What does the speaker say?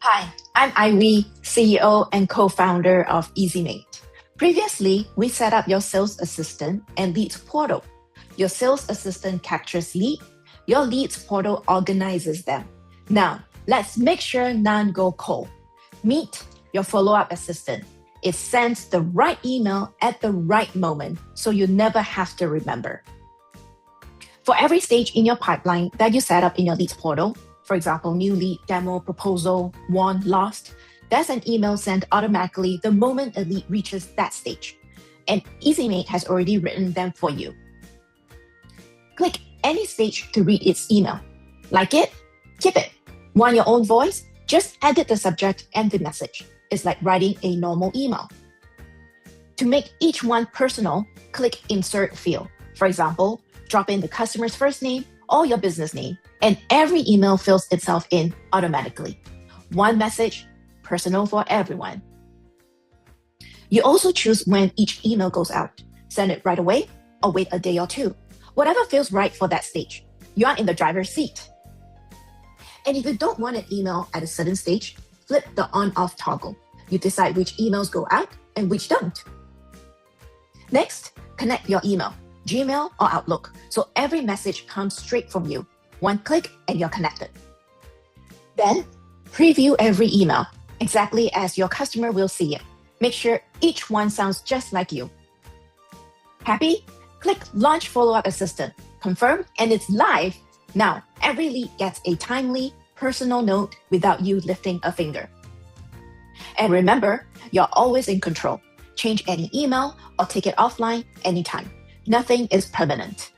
Hi, I'm Ivy, CEO and co-founder of EasyMate. Previously, we set up your sales assistant and leads portal. Your sales assistant captures lead, your leads portal organizes them. Now, let's make sure none go cold. Meet your follow-up assistant. It sends the right email at the right moment, so you never have to remember. For every stage in your pipeline that you set up in your leads portal, for example, new lead, demo, proposal, won, lost, there's an email sent automatically the moment a lead reaches that stage. And EasyMate has already written them for you. Click any stage to read its email. Like it? Keep it. Want your own voice? Just edit the subject and the message. It's like writing a normal email. To make each one personal, click Insert field. For example, drop in the customer's first name or your business name, and every email fills itself in automatically. One message, personal for everyone. You also choose when each email goes out. Send it right away or wait a day or two. Whatever feels right for that stage. You are in the driver's seat. And if you don't want an email at a certain stage, flip the on-off toggle. You decide which emails go out and which don't. Next, connect your email, Gmail or Outlook, so every message comes straight from you. One click and you're connected. Then, preview every email, exactly as your customer will see it. Make sure each one sounds just like you. Happy? Click Launch Follow-up Assistant. Confirm, and it's live. Now, every lead gets a timely, personal note without you lifting a finger. And remember, you're always in control. Change any email or take it offline anytime. Nothing is permanent.